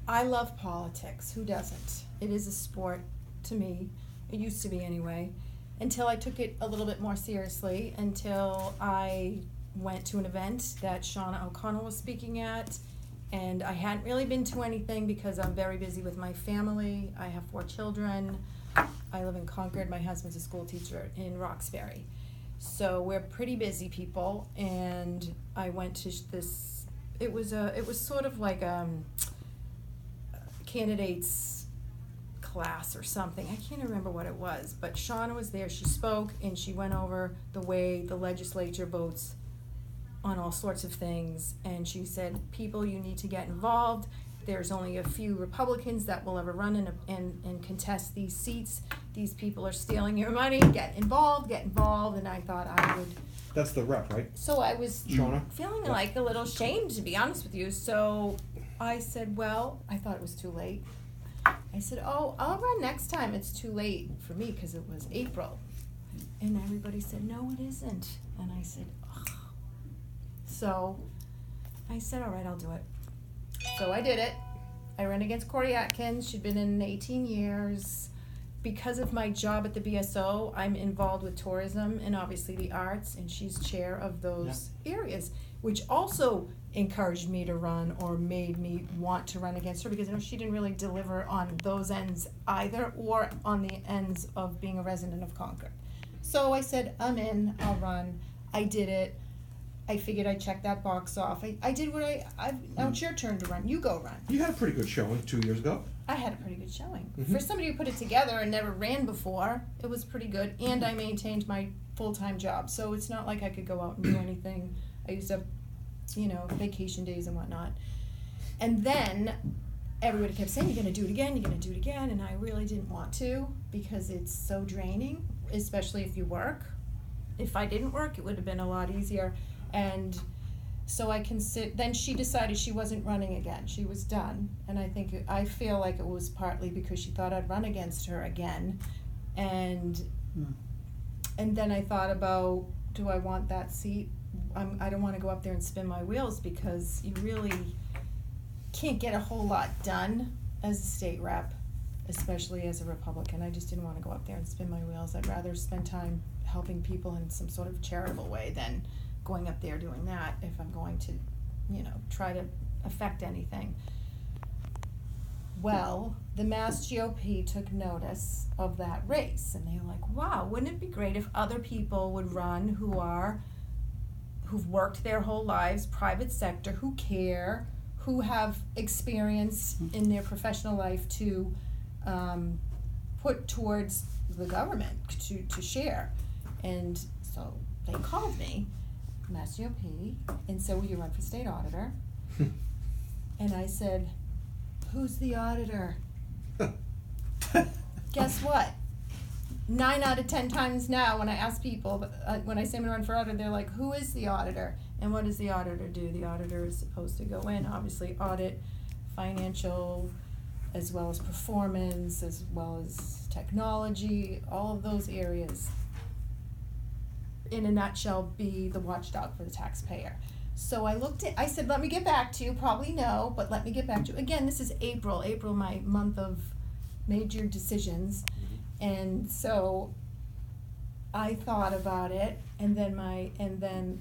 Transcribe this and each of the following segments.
I love politics. Who doesn't? It is a sport to me. It used to be anyway. Until I took it a little bit more seriously, until I went to an event that Shauna O'Connell was speaking at, and I hadn't really been to anything because I'm very busy with my family. I have 4 children. I live in Concord. My husband's a school teacher in Roxbury. So we're pretty busy people, and I went to this, it was sort of like candidates class or something. I can't remember what it was, but Shauna was there. She spoke, and she went over the way the legislature votes on all sorts of things, and she said, people, you need to get involved. There's only a few Republicans that will ever run and contest these seats. These people are stealing your money. Get involved, and I thought I would. That's the rep, right? So I was Shauna? feeling like a little shamed, to be honest with you. So I said, well, I thought it was too late. I said, oh, I'll run next time. It's too late for me because it was April. And everybody said, no, it isn't. And I said, ugh. So I said, all right, I'll do it. So I did it. I ran against Corey Atkins. She'd been in 18 years. Because of my job at the BSO, I'm involved with tourism and obviously the arts, and she's chair of those areas, which also encouraged me to run or made me want to run against her, because you know she didn't really deliver on those ends either, or on the ends of being a resident of Concord. So I said, I'm in, I'll run. I did it. I figured I'd check that box off. I did what now it's your turn to run. You go run. You had a pretty good showing 2 years ago. I had a pretty good showing. Mm-hmm. For somebody who put it together and never ran before, it was pretty good. And I maintained my full-time job. So it's not like I could go out and do anything. I used to have, vacation days and whatnot. And then everybody kept saying, you're going to do it again, you're going to do it again. And I really didn't want to, because it's so draining, especially if you work. If I didn't work, it would have been a lot easier. And so then she decided she wasn't running again. She was done. And I feel like it was partly because she thought I'd run against her again. And then I thought about, do I want that seat? I don't want to go up there and spin my wheels, because you really can't get a whole lot done as a state rep, especially as a Republican. I just didn't want to go up there and spin my wheels. I'd rather spend time helping people in some sort of charitable way than going up there doing that if I'm going to, try to affect anything. Well, the Mass GOP took notice of that race, and they were like, wow, wouldn't it be great if other people would run who've worked their whole lives, private sector, who care, who have experience in their professional life to put towards the government to share. And so they called me, Mass GOP, and said, will you run for state auditor? And I said, who's the auditor? Guess what? 9 out of 10 times now when I ask people, when I say I'm going to run for auditor, they're like, who is the auditor? And what does the auditor do? The auditor is supposed to go in, obviously audit financial, as well as performance, as well as technology, all of those areas. In a nutshell, be the watchdog for the taxpayer. So I said, let me get back to you. Probably no, but let me get back to you. Again, this is April, my month of major decisions. And so I thought about it, and then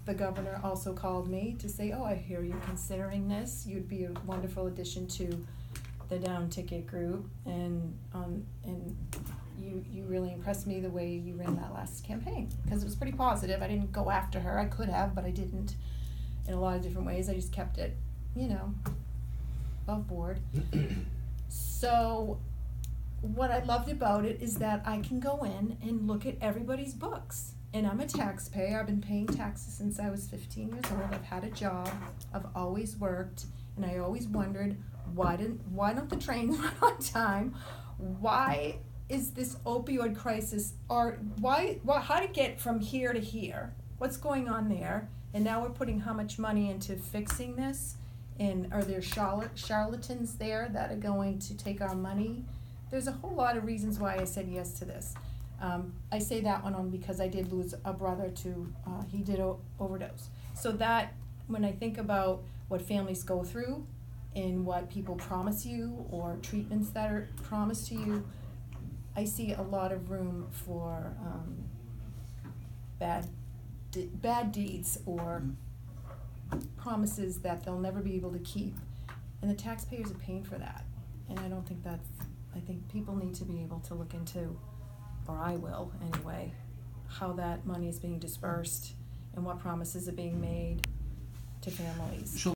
the governor also called me to say, oh, I hear you're considering this. You'd be a wonderful addition to the down ticket group, and you really impressed me the way you ran that last campaign, because it was pretty positive. I didn't go after her. I could have, but I didn't, in a lot of different ways. I just kept it, above board. So what I loved about it is that I can go in and look at everybody's books. And I'm a taxpayer. I've been paying taxes since I was 15 years old. I've had a job. I've always worked. And I always wondered, why don't the trains run on time? Why is this opioid crisis, or how to get from here to here? What's going on there? And now we're putting how much money into fixing this? And are there charlatans there that are going to take our money? There's a whole lot of reasons why I said yes to this. I say that one on because I did lose a brother to, he did overdose. So that, when I think about what families go through, in what people promise you or treatments that are promised to you, I see a lot of room for bad deeds or promises that they'll never be able to keep, and the taxpayers are paying for that. And I don't think that's, I think people need to be able to look into, or I will anyway, how that money is being dispersed and what promises are being made to families.